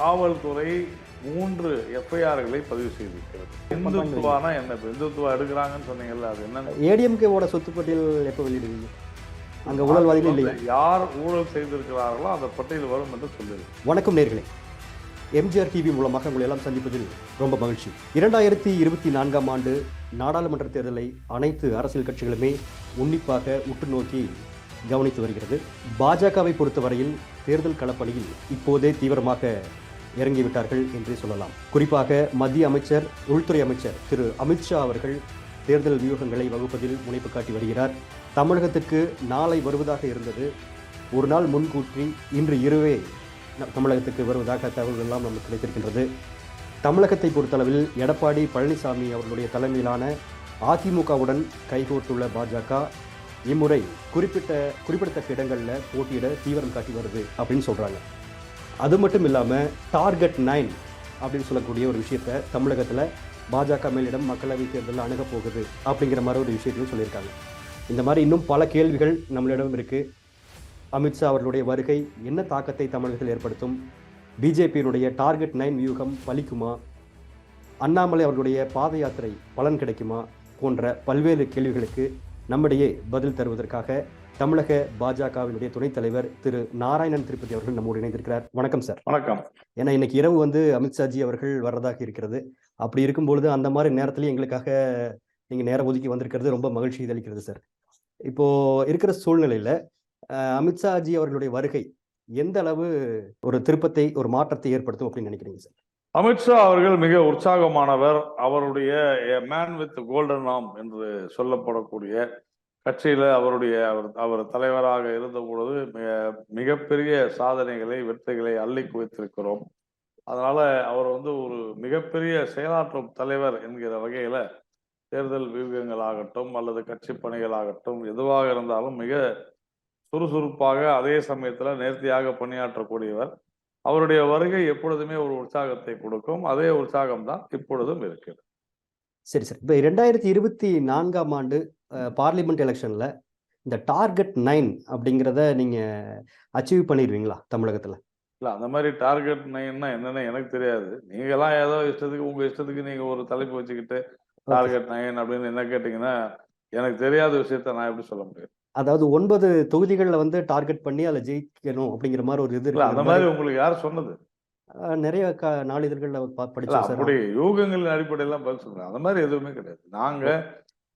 காவல்துறை 3 எஃப்ஐஆர்களை பதிவு செய்திருக்கிறது. இந்துத்துவானா என்ன? இந்துத்துவா எடுக்கிறாங்கன்னு சொன்னீங்கல்ல, அது என்ன? ஏடிஎம்கேவோட சொத்து பட்டியல் எப்போ வெளியிடுவீங்க? அங்க ஊழல்வாதிகள் இல்லையா? யார் ஊழல் செய்திருக்கிறார்களோ அந்த பட்டியல் வரும் என்று சொல்லியிருக்கு. வணக்கம் நேர்களே, எம்ஜிஆர் டிவி மூலமாக உங்களை எல்லாம் சந்திப்பதில் ரொம்ப மகிழ்ச்சி. 2024ஆம் ஆண்டு நாடாளுமன்ற தேர்தலை அனைத்து அரசியல் கட்சிகளுமே உன்னிப்பாக உற்று நோக்கி கவனித்து வருகிறது. பாஜகவை பொறுத்தவரையில் தேர்தல் களப்பணியில் இப்போதே தீவிரமாக இறங்கிவிட்டார்கள் என்றே சொல்லலாம். குறிப்பாக மத்திய அமைச்சர், உள்துறை அமைச்சர் திரு அமித்ஷா அவர்கள் தேர்தல் வியூகங்களை வகுப்பதில் முனைப்பு காட்டி வருகிறார். தமிழகத்துக்கு நாளை வருவதாக இருந்தது. ஒரு நாள் முன்கூட்டி இன்று இரவே தமிழகத்துக்கு வருவதாக தகவல்கள் எல்லாம் நமக்கு கிடைத்திருக்கின்றது. தமிழகத்தை பொறுத்தளவில் எடப்பாடி பழனிசாமி அவர்களுடைய தலைமையிலான அதிமுகவுடன் கைகோர்த்துள்ள பாஜக இம்முறை குறிப்பிடத்தக்க இடங்களில் போட்டியிட தீவிரம் காட்டி வருது அப்படின்னு சொல்கிறாங்க. அது மட்டும் இல்லாமல் டார்கெட் 9 அப்படின்னு சொல்லக்கூடிய ஒரு விஷயத்தை தமிழகத்தில் பாஜக மேலிடம் மக்களவை தேர்தலில் அணுகப் போகுது அப்படிங்கிற மாதிரி ஒரு விஷயத்தையும் சொல்லியிருக்காங்க. இந்த மாதிரி இன்னும் பல கேள்விகள் நம்மளிடம் இருக்குது. அமித்ஷா அவர்களுடைய வருகை என்ன தாக்கத்தை தமிழகத்தில் ஏற்படுத்தும்? பிஜேபியினுடைய டார்கெட் 9 வியூகம் பலிக்குமா? அண்ணாமலை அவர்களுடைய பாத யாத்திரை பலன் கிடைக்குமா? போன்ற பல்வேறு கேள்விகளுக்கு நம்மிடையே பதில் தருவதற்காக தமிழக பாஜகவினுடைய துணைத் தலைவர் திரு நாராயணன் திருப்பதி அவர்கள் நம்மோடு இணைந்திருக்கிறார். வணக்கம் சார். வணக்கம். ஏன்னா இன்னைக்கு இரவு அமித்ஷாஜி அவர்கள் வர்றதாக இருக்கிறது. அப்படி இருக்கும்பொழுது அந்த மாதிரி நேரத்திலேயே எங்களுக்காக நீங்க நேரம் ஒதுக்கி வந்திருக்கிறது ரொம்ப மகிழ்ச்சி அளிக்கிறது சார். இப்போ இருக்கிற சூழ்நிலையில அமித்ஷாஜி அவர்களுடைய வருகை எந்த அளவு ஒரு திருப்பத்தை, ஒரு மாற்றத்தை ஏற்படுத்தும் அப்படின்னு நினைக்கிறீங்க சார்? அமித்ஷா அவர்கள் மிக உற்சாகமானவர். அவருடைய மேன் வித் கோல்டன் ஆர்ம் என்று சொல்லப்படக்கூடிய கட்சியில அவர் தலைவராக இருந்த பொழுது மிகப்பெரிய சாதனைகளை, வெற்றிகளை அள்ளி குவித்திருக்கிறோம். அதனால அவர் ஒரு மிகப்பெரிய செயலாற்றும் தலைவர் என்கிற வகையில தேர்தல் வியூகங்களாகட்டும் அல்லது கட்சி பணிகளாகட்டும் எதுவாக இருந்தாலும் மிக சுறுசுறுப்பாக, அதே சமயத்துல நேர்த்தியாக பணியாற்றக்கூடியவர். அவருடைய வருகை எப்பொழுதுமே ஒரு உற்சாகத்தை கொடுக்கும். அதே உற்சாகம் தான் இப்பொழுதும் இருக்கிறது. சரி சார், இப்போ 2024ஆம் ஆண்டு பார்லிமெண்ட் எலெக்ஷன்ல இந்த டார்கெட் 9 அப்படிங்கிறத நீங்க அச்சீவ் பண்ணிடுவீங்களா தமிழகத்துல? இல்ல, அந்த மாதிரி டார்கெட் 9ன்னா என்னன்னு எனக்கு தெரியாது. நீங்களாம் ஏதோ உங்க இஷ்டத்துக்கு நீங்க ஒரு தலைப்பு வச்சுக்கிட்டு டார்கெட் 9 அப்படின்னு என்ன கேட்டீங்கன்னா, எனக்கு தெரியாத விஷயத்த நான் எப்படி சொல்ல முடியும்? அதாவது 9 தொகுதிகளில் டார்கெட் பண்ணி அதில் ஜெயிக்கணும் அப்படிங்கிற மாதிரி ஒரு இது. அந்த மாதிரி உங்களுக்கு யார் சொன்னது? நிறைய நாளிதழ்களில் படிச்சோம் சார். அப்படி யூகங்களின் அடிப்படையெல்லாம் பதில் சொல்றேன். அந்த மாதிரி எதுவுமே கிடையாது. நாங்க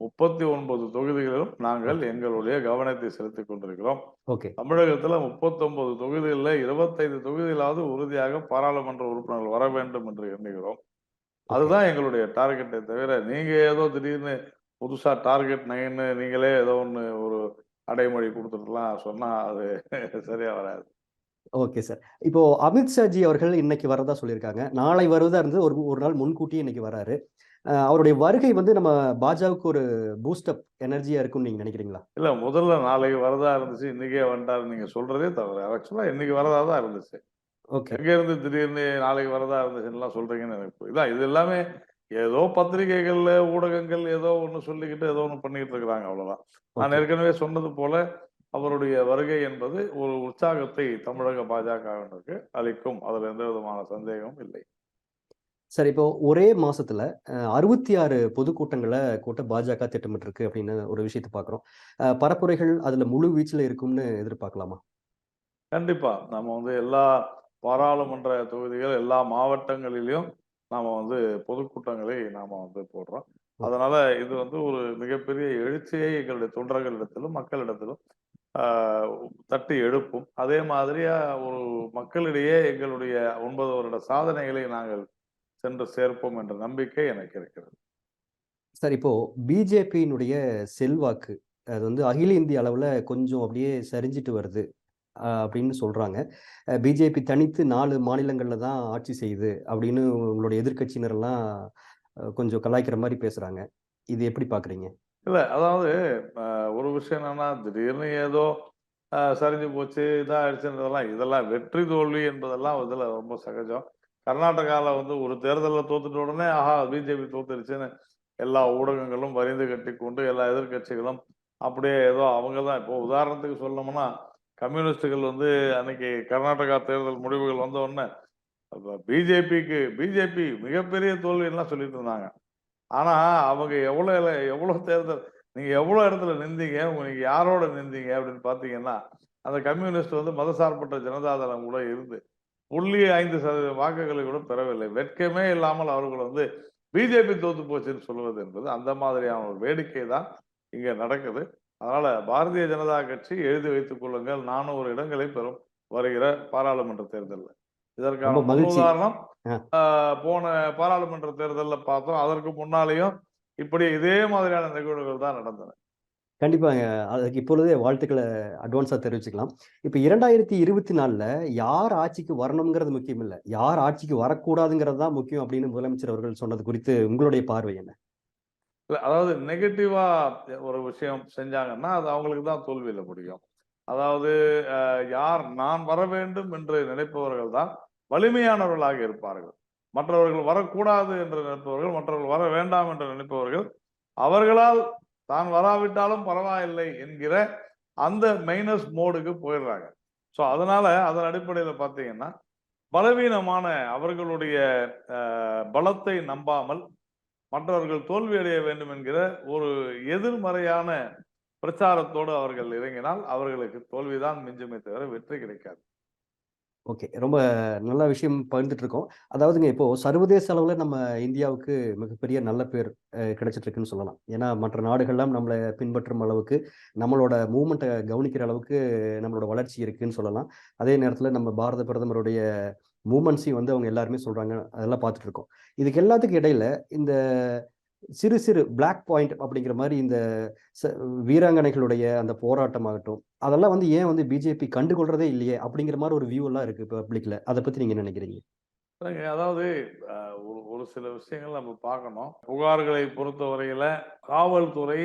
39 தொகுதிகளிலும் நாங்கள் எங்களுடைய கவனத்தை செலுத்திக் கொண்டிருக்கிறோம். தமிழகத்துல 39 தொகுதிகளில் 25 தொகுதிகளாவது உறுதியாக பாராளுமன்ற உறுப்பினர்கள் வர வேண்டும் என்று எண்ணுகிறோம். அதுதான் எங்களுடைய டார்கெட்டை தவிர, நீங்க ஏதோ திடீர்னு புதுசா டார்கெட் 9 நீங்களே ஏதோ ஒரு அடைமொழி கொடுத்துட்டுலாம் சொன்னா அது சரியா வராது. Okay sir. இப்போ அமித்ஷாஜி அவர்கள் இன்னைக்கு வரதா சொல்லியிருக்காங்க. நாளை வருவதா இருந்து ஒரு நாள் முன்கூட்டியே இன்னைக்கு வராரு. அவருடைய வருகை நம்ம பாஜகவுக்கு ஒரு பூஸ்டப் எனர்ஜியா இருக்கும்னு நீங்க நினைக்கிறீங்களா? இல்ல, முதல்ல நாளைக்கு வரதா இருந்துச்சு, இன்னைக்கே வந்துட்டாரு நீங்க சொல்றதே தவறு. ஆக்சுவலா இன்னைக்கு வரதா தான் இருந்துச்சு. எங்க இருந்து திடீர்னு நாளைக்கு வரதா இருந்துச்சுன்னா சொல்றீங்கன்னு எனக்கு இதான். இது எல்லாமே ஏதோ பத்திரிகைகள்ல, ஊடகங்கள் ஏதோ ஒண்ணு சொல்லிக்கிட்டு ஏதோ ஒண்ணு பண்ணிட்டு இருக்கிறாங்க, அவ்வளவுதான். நான் ஏற்கனவே சொன்னது போல அவருடைய வருகை என்பது ஒரு உற்சாகத்தை தமிழக பாஜகவினருக்கு அளிக்கும். அதுல எந்த விதமான சந்தேகமும் இல்லை. சார், இப்போ ஒரே மாசத்துல 66 பொதுக்கூட்டங்களை கூட்ட பாஜக திட்டமிட்டு இருக்கு அப்படின்னு ஒரு விஷயத்தை பாக்குறோம். பரப்புரைகள் அதுல முழு வீச்சுல இருக்கும்னு எதிர்பார்க்கலாமா? கண்டிப்பா. நம்ம எல்லா பாராளுமன்ற தொகுதிகள், எல்லா மாவட்டங்களிலும் நாம பொதுக்கூட்டங்களை நாம போடுறோம். அதனால இது ஒரு மிகப்பெரிய எழுச்சியை எங்களுடைய தொண்டர்களிடத்திலும் மக்களிடத்திலும் தட்டி எழுப்பும். அதே மாதிரியா ஒரு மக்களிடையே எங்களுடைய 9 வருட சாதனைகளை நாங்கள் சென்று சேர்ப்போம் என்ற நம்பிக்கை எனக்கு இருக்கிறது. சார், இப்போ பிஜேபியினுடைய செல்வாக்கு அது அகில இந்திய அளவுல கொஞ்சம் அப்படியே சரிஞ்சிட்டு வருது அப்படின்னு சொல்றாங்க. பிஜேபி தனித்து 4 மாநிலங்கள்ல தான் ஆட்சி செய்யுது அப்படின்னு உங்களுடைய எதிர்க்கட்சியினரெல்லாம் கொஞ்சம் கலாய்க்கிற மாதிரி பேசுறாங்க. இது எப்படி பாக்குறீங்க? இல்ல, அதாவது ஒரு விஷயம் என்னன்னா, திடீர்னு ஏதோ சரிஞ்சு போச்சு, இதாகிடுச்சுன்றதெல்லாம், இதெல்லாம் வெற்றி தோல்வி என்பதெல்லாம் இதுல ரொம்ப சகஜம். கர்நாடகாவில் ஒரு தேர்தலில் தோத்துட்ட உடனே ஆஹா பிஜேபி தோத்துருச்சுன்னு எல்லா ஊடகங்களும் வரிந்து கட்டி கொண்டு எல்லா எதிர்கட்சிகளும் அப்படியே ஏதோ அவங்க தான். இப்போ உதாரணத்துக்கு சொல்லணும்னா, கம்யூனிஸ்டுகள் அன்னைக்கு கர்நாடகா தேர்தல் முடிவுகள் வந்த உடனே பிஜேபி மிகப்பெரிய தோல்வியெல்லாம் சொல்லிட்டு இருந்தாங்க. ஆனா அவங்க எவ்வளவு தேர்தல், நீங்க எவ்வளவு இடத்துல நின்றீங்க, நீங்க யாரோட நின்றீங்க அப்படின்னு பாத்தீங்கன்னா, அந்த கம்யூனிஸ்ட் வந்து மதசார்பற்ற ஜனதாதளம் கூட இருந்து 0.5% வாக்குகளை கூட பெறவில்லை. வெட்கமே இல்லாமல் அவர்கள் வந்து பிஜேபி தோத்து போச்சுன்னு சொல்வது என்பது அந்த மாதிரியான ஒரு வேடிக்கை தான் இங்க நடக்குது. அதனால பாரதிய ஜனதா கட்சி எழுதி வைத்துக் கொள்ளுங்கள், 400 இடங்களை பெறும் வருகிற பாராளுமன்ற தேர்தல்ல. இதற்கான ரொம்ப மகிழ்ச்சி. முன்னுதாரணம் ஆ, போன பாராளுமன்ற தேர்தல்ல பார்த்தோம். அதற்கு முன்னாலேயும் இப்படி இதே மாதிரியான நிகழ்வுகள் தான் நடந்தன. கண்டிப்பாங்க. அதுக்கு இப்பொழுதே வாழ்த்துக்கள அட்வான்ஸா தெரிவிச்சுக்கலாம். இப்ப 2024ல யார் ஆட்சிக்கு வரணும்ங்கிறது முக்கியம் இல்ல. யார் ஆட்சிக்கு வரக்கூடாதுங்கிறது தான் முக்கியம் அப்படின்னு முதலமைச்சர் அவர்கள் சொன்னது குறித்து உங்களுடைய பார்வை என்ன? இல்ல, அதாவது நெகட்டிவா ஒரு விஷயம் செஞ்சாங்கன்னா, அது அவங்களுக்கு தான் தோல்வியில முடியும். அதாவது யார் நான் வர வேண்டும் என்று நினைப்பவர்கள் தான் வலிமையானவர்களாக இருப்பார்கள். மற்றவர்கள் வரக்கூடாது என்று நினைப்பவர்கள், மற்றவர்கள் வர வேண்டாம் என்று நினைப்பவர்கள், அவர்களால் தான் வராவிட்டாலும் பரவாயில்லை என்கிற அந்த மைனஸ் மோடுக்கு போயிடுறாங்க. ஸோ அதனால அதன் அடிப்படையில பார்த்தீங்கன்னா, பலவீனமான அவர்களுடைய பலத்தை நம்பாமல் மற்றவர்கள் தோல்வி அடைய வேண்டும் என்கிற ஒரு எதிர்மறையான பிரச்சாரத்தோடு அவர்கள் இறங்கினால் அவர்களுக்கு தோல்விதான் மிஞ்சுமே தவிர வெற்றி கிடைக்காது. ஓகே. ரொம்ப நல்ல விஷயம் பகிர்ந்துட்டு இருக்கோம். அதாவதுங்க இப்போ சர்வதேச அளவுல நம்ம இந்தியாவுக்கு மிகப்பெரிய நல்ல பேர் கிடைச்சிட்டு இருக்குன்னு சொல்லலாம். ஏன்னா மற்ற நாடுகள்லாம் நம்மள பின்பற்றும் அளவுக்கு, நம்மளோட மூவ்மெண்ட்ட கவனிக்கிற அளவுக்கு நம்மளோட வளர்ச்சி இருக்குன்னு சொல்லலாம். அதே நேரத்தில நம்ம பாரத பிரதமருடைய மூவ்மெண்ட்ஸையும் வந்து அவங்க எல்லாருமே சொல்றாங்க. அதெல்லாம் பார்த்துட்டு இருக்கோம். இதுக்கு எல்லாத்துக்கும் இடையில இந்த சிறு சிறு பிளாக் பாயிண்ட் அப்படிங்கிற மாரி இந்த ச வீராங்கனைகளுடைய அந்த போராட்டமாகட்டும், அதெல்லாம் வந்து ஏன் வந்து பிஜேபி கண்டுகொள்றதே இல்லையே! அப்படிங்கிற மாரி ஒரு வியூ எல்லாம் இருக்கு பப்ளிக்ல. அத பத்தி நீங்க என்ன நினைக்கிறீங்க? அதாவது ஒரு ஒரு சில விஷயங்கள் நம்ம பார்க்கணும். புகார்களை பொறுத்தவரையில காவல்துறை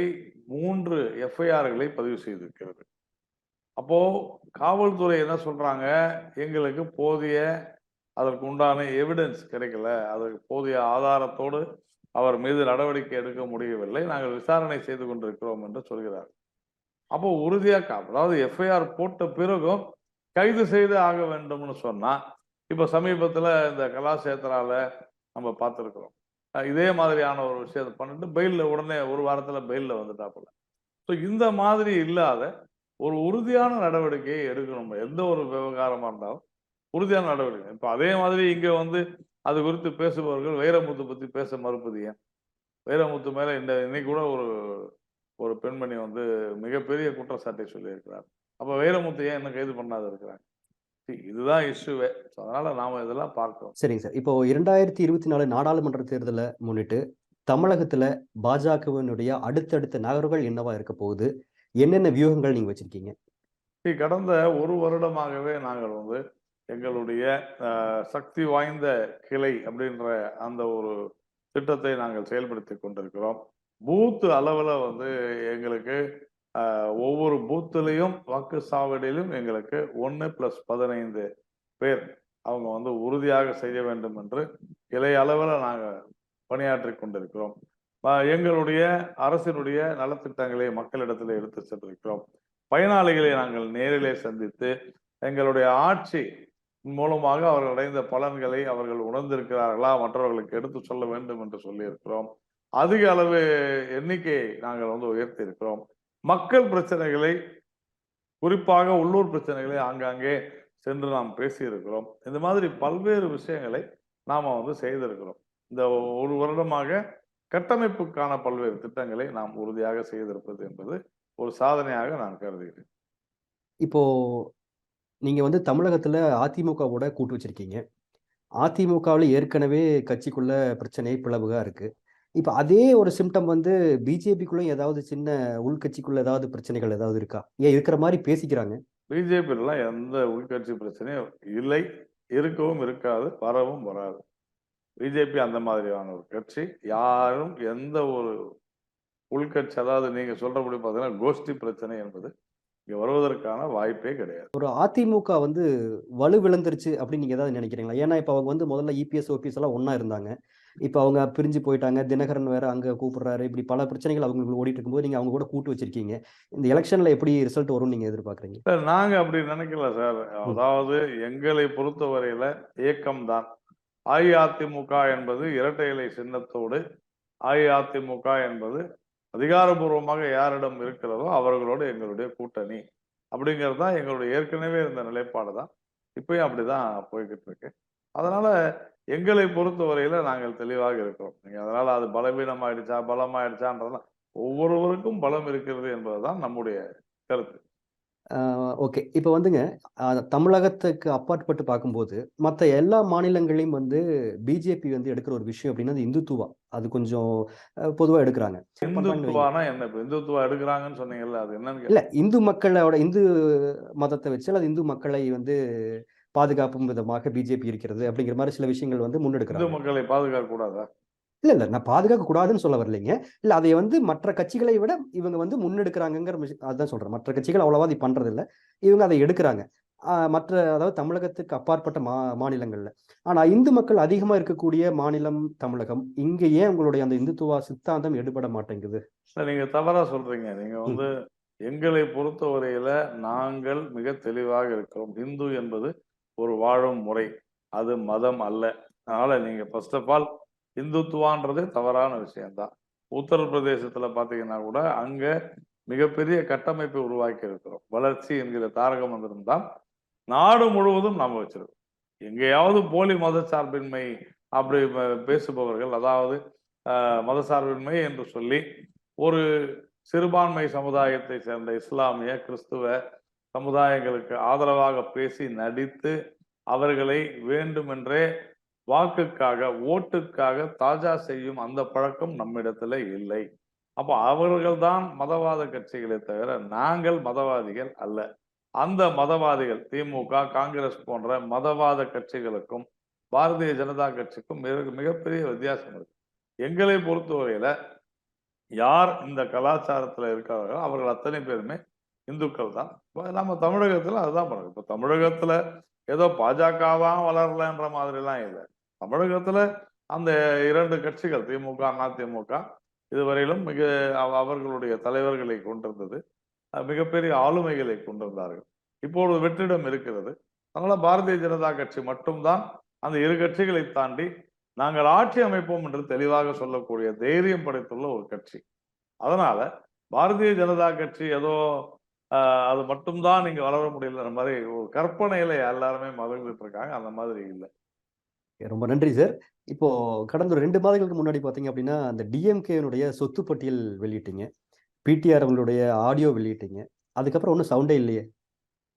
3 எஃப்ஐஆர்களை பதிவு செய்திருக்கிறது. அப்போ காவல்துறை என்ன சொல்றாங்க, எங்களுக்கு போதிய அதற்கு உண்டான எவிடன்ஸ் கிடைக்கல. அதற்கு போதிய ஆதாரத்தோடு அவர் மீது நடவடிக்கை எடுக்க முடியவில்லை. நாங்கள் விசாரணை செய்து கொண்டிருக்கிறோம் என்று சொல்கிறார். அப்போ உறுதியா அதாவது எஃப்ஐஆர் போட்ட பிறகும் கைது செய்து ஆக வேண்டும்னு சொன்னா, இப்ப சமீபத்துல இந்த கலாஷேத்ரால நம்ம பார்த்திருக்கிறோம். இதே மாதிரியான ஒரு விஷயத்த பண்ணிட்டு பெயில்ல உடனே ஒரு வாரத்துல பெயில்ல வந்துட்டாப்புல. ஸோ இந்த மாதிரி இல்லாத ஒரு உறுதியான நடவடிக்கையை எடுக்கணும். எந்த ஒரு விவகாரமா இருந்தாலும் உறுதியான நடவடிக்கை. இப்ப அதே மாதிரி இங்க வந்து அது குறித்து பேசுபவர்கள் வைரமுத்து பத்தி பேச மறுப்பது ஏன்? வைரமுத்து மேல இன்னைக்கு கூட ஒரு ஒரு பெண்மணி வந்து மிகப்பெரிய குற்றச்சாட்டை சொல்லியிருக்கிறார். அப்ப வைரமுத்து ஏன் இன்னும் கைது பண்ணாத இருக்கிறாங்க? இதுதான் இஷ்யூவே. அதனால நாம இதெல்லாம் பார்க்கிறோம். சரிங்க சார். இப்போ 2024 நாடாளுமன்ற தேர்தல முன்னிட்டு, தமிழகத்துல பாஜகவினுடைய அடுத்தடுத்த நகர்வுகள் என்னவா இருக்க போகுது? என்னென்ன வியூகங்கள் நீங்க வச்சிருக்கீங்க? கடந்த ஒரு வருடமாகவே நாங்கள் வந்து எங்களுடைய சக்தி வாய்ந்த கிளை அப்படின்ற அந்த ஒரு திட்டத்தை நாங்கள் செயல்படுத்தி கொண்டிருக்கிறோம். பூத் அளவுல வந்து எங்களுக்கு ஒவ்வொரு பூத்துலையும் வாக்குச்சாவடியிலும் எங்களுக்கு 1+15 பேர் அவங்க வந்து உறுதியாக செய்ய வேண்டும் என்று கிளை அளவில் நாங்கள் பணியாற்றி கொண்டிருக்கிறோம். எங்களுடைய அரசினுடைய நலத்திட்டங்களை மக்களிடத்தில் எடுத்து சென்றிருக்கிறோம். பயனாளிகளை நாங்கள் நேரிலே சந்தித்து எங்களுடைய ஆட்சி மூலமாக அவர்கள் அடைந்த பலன்களை அவர்கள் உணர்ந்திருக்கிறார்களா, மற்றவர்களுக்கு எடுத்து சொல்ல வேண்டும் என்று சொல்லியிருக்கிறோம். அதிக அளவு எண்ணிக்கையை நாங்கள் வந்து உயர்த்தி இருக்கிறோம். மக்கள் பிரச்சனைகளை, குறிப்பாக உள்ளூர் பிரச்சனைகளை ஆங்காங்கே சென்று நாம் பேசியிருக்கிறோம். இந்த மாதிரி பல்வேறு விஷயங்களை நாம வந்து செய்திருக்கிறோம். இந்த ஒரு வருடமாக கட்டமைப்புக்கான பல்வேறு திட்டங்களை நாம் உறுதியாக செய்திருப்பது என்பது ஒரு சாதனையாக நான் கருதுகிறேன். இப்போ நீங்க வந்து தமிழகத்துல அதிமுகவோட கூட்டு வச்சிருக்கீங்க. அதிமுகவுல ஏற்கனவே கட்சிக்குள்ள பிரச்சனை, பிளவுகா இருக்கு. இப்ப அதே ஒரு சிம்ப்டம் வந்து பிஜேபிக்குள்ளயும் ஏதாவது சின்ன உள்கட்சிக்குள்ள ஏதாவது பிரச்சனைகள் ஏதாவது இருக்கா? ஏன் இருக்கிற மாரி பேசிக்கிறாங்க. பிஜேபியிலாம் எந்த உள்கட்சி பிரச்சனையும் இல்லை, இருக்கவும் இருக்காது, வரவும் வராது. பிஜேபி அந்த மாதிரியான ஒரு கட்சி. யாரும் எந்த ஒரு உள்கட்சி, அதாவது நீங்க சொல்றபடி பார்த்தீங்கன்னா கோஷ்டி பிரச்சனை என்பது இங்க வருவதற்கான வாய்ப்பே கிடையாது. ஒரு அதிமுக வந்து வலுவிழந்துருச்சு அப்படின்னு நீங்க ஏதாவது நினைக்கிறீங்களா? ஏன்னா இப்ப அவங்க வந்து முதல்ல இபிஎஸ், ஓபிஎஸ் எல்லாம் ஒண்ணா இருந்தாங்க. இப்ப அவங்க பிரிஞ்சு போயிட்டாங்க. தினகரன் வேற அங்க கூப்பிடுறாரு. இப்படி பல பிரச்சனைகள் அவங்களுக்கு ஓடிட்டு இருக்கும்போது, நீங்க அவங்க கூட கூட்டு வச்சிருக்கீங்க. இந்த எலக்ஷன்ல எப்படி ரிசல்ட் வரும்னு நீங்க எதிர்பார்க்குறீங்க? சார், நாங்க அப்படி நினைக்கல சார். ம். அதாவது எங்களை பொறுத்தவரையில ஏக்கம் தான். அஇஅதிமுக என்பது இரட்டை இலை சின்னத்தோடு, அஇஅதிமுக என்பது அதிகாரபூர்வமாக யாரிடம் இருக்கிறதோ அவர்களோடு எங்களுடைய கூட்டணி அப்படிங்கிறது தான் எங்களுடைய ஏற்கனவே இருந்த நிலைப்பாடு தான். இப்பயும் அப்படிதான் போய்கிட்டு இருக்கு. அதனால எங்களை பொறுத்தவரையில நாங்கள் தெளிவாக இருக்கிறோம். நீங்க அதனால அது பலவீனமாயிடுச்சா பலமாயிடுச்சான்றதெல்லாம் ஒவ்வொருவருக்கும் பலம் இருக்கிறது என்பதுதான் நம்முடைய கருத்து. ஓகே. இப்போ வந்துங்க தமிழகத்துக்கு அப்பாற்பட்டு பார்க்கும்போது, மத்த எல்லா மாநிலங்களையும் வந்து பிஜேபி வந்து எடுக்கிற ஒரு விஷயம் அப்படின்னா, அது இந்துத்துவா. அது கொஞ்சம் பொதுவா எடுக்குறாங்க. இந்துத்துவானா என்ன? இப்ப இந்துத்துவா எடுக்கிறாங்கன்னு சொன்னீங்கல்ல, அது என்னன்னு இல்ல இந்து மக்களோட இந்து மதத்தை வச்சு அல்லது இந்து மக்களை வந்து பாதுகாப்பும் விதமாக பிஜேபி இருக்கிறது அப்படிங்கிற மாதிரி சில விஷயங்கள் வந்து இந்து முன்னெடுக்கிறாங்க. மக்களை பாதுகாக்க கூடாதா? இல்ல நான் பாதுகாக்க கூடாதுன்னு சொல்ல வரலைங்க. இல்ல அதை வந்து மற்ற கட்சிகளை விட இவங்க வந்து முன்னெடுக்கிறாங்கங்கிற அதான் சொல்றேன். மற்ற கட்சிகள் அவ்வளவா அதை பண்றது இல்ல. இவங்க அதை எடுக்கிறாங்க. மற்ற அதாவது தமிழகத்துக்கு அப்பாற்பட்ட மாநிலங்கள்ல. ஆனா இந்து மக்கள் அதிகமா இருக்கக்கூடிய மாநிலம் தமிழகம். இங்க ஏன் உங்களுடைய அந்த இந்துத்துவா சித்தாந்தம் எடுபட மாட்டேங்குது? நீங்க தவறா சொல்றீங்க. நீங்க வந்து எங்களை பொறுத்தவரையில நாங்கள் மிக தெளிவாக இருக்கிறோம். இந்து என்பது ஒரு வாழும் முறை, அது மதம் அல்ல. அதனால நீங்க ஃபர்ஸ்ட் ஆஃப் ஆல் இந்துத்துவான்றது தவறான விஷயம்தான். உத்தரப்பிரதேசத்துல பாத்தீங்கன்னா கூட அங்க மிகப்பெரிய கட்டமைப்பை உருவாக்கி இருக்கிறோம். வளர்ச்சி என்கிற தாரக மந்திரம் தான் நாடு முழுவதும் நாம வச்சிருக்கோம். எங்கேயாவது போலி மதச்சார்பின்மை அப்படி பேசுபவர்கள், அதாவது மதசார்பின்மை என்று சொல்லி ஒரு சிறுபான்மை சமுதாயத்தை சேர்ந்த இஸ்லாமிய கிறிஸ்துவ சமுதாயங்களுக்கு ஆதரவாக பேசி நடித்து அவர்களை வேண்டுமென்றே வாக்குக்காக ஓட்டுக்காக தாஜா செய்யும் அந்த பழக்கம் நம்மிடத்துல இல்லை. அப்போ அவர்கள்தான் மதவாத கட்சிகளை தவிர நாங்கள் மதவாதிகள் அல்ல. அந்த மதவாதிகள் திமுக, காங்கிரஸ் போன்ற மதவாத கட்சிகளுக்கும் பாரதிய ஜனதா கட்சிக்கும் மிகப்பெரிய வித்தியாசம் இருக்கு. எங்களை பொறுத்தவரையில யார் இந்த கலாச்சாரத்துல இருக்கார்களோ அவர்கள் அத்தனை பேருமே இந்துக்கள் தான். நம்ம தமிழகத்துல அதுதான் பண்ணுறோம். இப்ப தமிழகத்துல ஏதோ பாஜகதான் வளரலன்ற மாதிரி எல்லாம் இல்லை. தமிழகத்துல அந்த இரண்டு கட்சிகள் திமுக, அதிமுக இதுவரையிலும் அவர்களுடைய தலைவர்களை கொண்டிருந்தது, மிகப்பெரிய ஆளுமைகளை கொண்டிருந்தார்கள். இப்பொழுது வெற்றிடம் இருக்கிறது. அதனால பாரதிய ஜனதா கட்சி மட்டும்தான் அந்த இரு கட்சிகளை தாண்டி நாங்கள் ஆட்சி அமைப்போம் என்று தெளிவாக சொல்லக்கூடிய தைரியம் படைத்துள்ள ஒரு கட்சி. அதனால பாரதிய ஜனதா கட்சி ஏதோ அது மட்டும்தான் நீங்க வளர முடியல மாதிரி ஒரு கற்பனையில எல்லாருமே மகிழ்ந்துட்டு இருக்காங்க. அந்த மாதிரி இல்லை. ரொம்ப நன்றி சார். இப்போ கடந்த 2 மாதங்களுக்கு முன்னாடி பாத்தீங்க அப்படின்னா அந்த டிஎம்கேனுடைய சொத்து பட்டியல் வெளியிட்டீங்க. பிடிஆர் அவங்களுடைய ஆடியோ வெளியிட்டீங்க. அதுக்கப்புறம் ஒன்றும் சவுண்டே இல்லையே.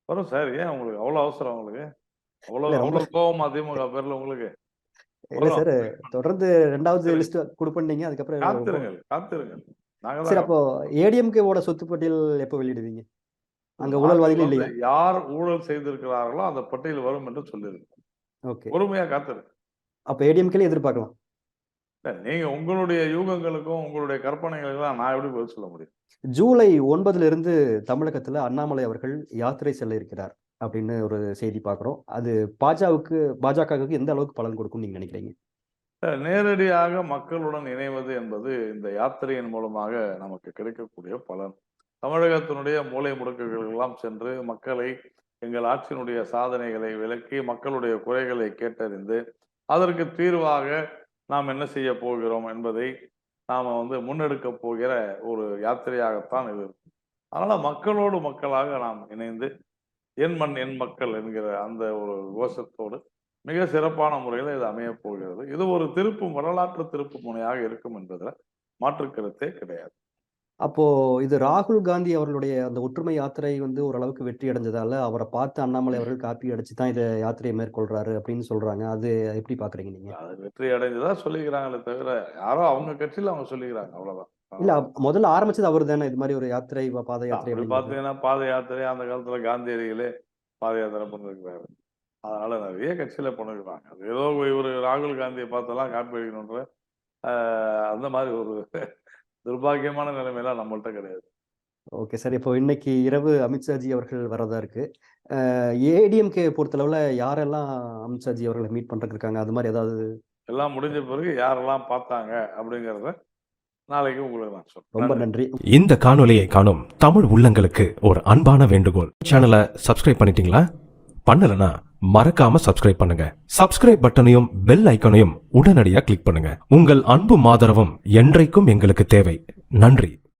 வரும் சார். ஏன் உங்களுக்கு அவ்வளவு அவசரம்? உங்களுக்கு அவ்வளவு கோபமா திமுக பேர்ல உங்களுக்கு? இல்ல சார், தொடர்ந்து 2வது லிஸ்ட் கொடுப்பீங்க. அதுக்கப்புறம் காத்திருங்கள். சரி, அப்போ ஏடிஎம்கேவோட சொத்து பட்டியல் எப்போ வெளியிடுவீங்க? அங்க ஊழல்வாதிகள் இல்லையா? யார் ஊழல் செய்திருக்கிறார்களோ அந்த பட்டியல் வரும் என்று சொல்லியிருக்கோம். ஓகே, பொறுமையா காத்திருக்கு. அப்ப ஏடிஎம்கேல எதிர்பார்க்கலாம். நீங்க உங்களுடைய யூகங்களுக்கும் உங்களுடைய கற்பனைகளுக்கும் நான் எப்படி பதில் சொல்ல முடியும்? ஜூலை 9 இருந்து தமிழகத்துல அண்ணாமலை அவர்கள் யாத்திரை செல்ல இருக்கிறார் அப்படின்னு ஒரு செய்தி பார்க்கிறோம். அது பாஜகவுக்கு எந்த அளவுக்கு பலன் கொடுக்கும் நீங்க நினைக்கிறீங்க? நேரடியாக மக்களுடன் இணைவது என்பது இந்த யாத்திரையின் மூலமாக நமக்கு கிடைக்கக்கூடிய பலன். தமிழகத்தினுடைய மூலை முடுக்குகள் எல்லாம் சென்று மக்களை, எங்கள் ஆட்சியினுடைய சாதனைகளை விளக்கி மக்களுடைய குறைகளை கேட்டறிந்து அதற்கு தீர்வாக நாம் என்ன செய்ய போகிறோம் என்பதை நாம முன்னெடுக்க போகிற ஒரு யாத்திரையாகத்தான் இது இருக்கும். அதனால மக்களோடு மக்களாக நாம் இணைந்து என் மண் என் மக்கள் என்கிற அந்த ஒரு கோஷத்தோடு மிக சிறப்பான முறையில் இது அமைய போகிறது. இது ஒரு வரலாற்று திருப்பு முனையாக இருக்கும் என்பதில் மாற்று கருத்தே கிடையாது. அப்போ இது ராகுல் காந்தி அவர்களுடைய அந்த ஒற்றுமை யாத்திரை ஓரளவுக்கு வெற்றி அடைஞ்சதால அவரை பார்த்து அண்ணாமலை அவர்கள் காப்பி அடிச்சு தான் இதை யாத்திரையை மேற்கொள்றாரு அப்படின்னு சொல்றாங்க. அது எப்படி பாக்குறீங்க நீங்க? அது வெற்றி அடைஞ்சதா சொல்லிக்கிறாங்களே தவிர யாரோ அவங்க கட்சியில அவங்க சொல்லிக்கிறாங்க, அவ்வளவுதான். இல்ல, முதல்ல ஆரம்பிச்சது அவர் தானே இது மாதிரி ஒரு யாத்திரை, பாத யாத்திரை. பாத்தீங்கன்னா பாத யாத்திரை அந்த காலத்துல காந்தியடிகளே பாத யாத்திரை பண்ணிருக்கிறாரு. அதனால நிறைய கட்சியில பண்ணிருக்கிறாங்க. அது ஏதோ இவர் ராகுல் காந்தியை பார்த்தெல்லாம் காப்பி அடிக்கணுன்ற அந்த மாதிரி ஒரு துர்பாகியமான நிலைமையெல்லாம் நம்மள்ட்ட கிடையாது. ஓகே சார், இப்போ இன்னைக்கு இரவு அமித்ஷாஜி அவர்கள் வரதா இருக்கு. ஏடிஎம்கே பொறுத்தளவுல யாரெல்லாம் அமித்ஷாஜி அவர்களை மீட் பண்றதுக்கு இருக்காங்க? அது மாதிரி ஏதாவது எல்லாம் முடிஞ்ச பிறகு யாரெல்லாம் பார்த்தாங்க அப்படிங்கறத நாளைக்கு உங்களுக்கு நான் சொல்றேன். ரொம்ப நன்றி. இந்த காணொலியை காணும் தமிழ் உள்ளங்களுக்கு ஒரு அன்பான வேண்டுகோள். சேனலை சப்ஸ்கிரைப் பண்ணிட்டீங்களா? பண்ணலனா மறக்காம சப்ஸ்கிரைப் பண்ணுங்க. சப்ஸ்கிரைப் பட்டனையும் பெல் ஐகானையும் உடனடியாக கிளிக் பண்ணுங்க. உங்கள் அன்பும் ஆதரவும் என்றைக்கும் எங்களுக்கு தேவை. நன்றி.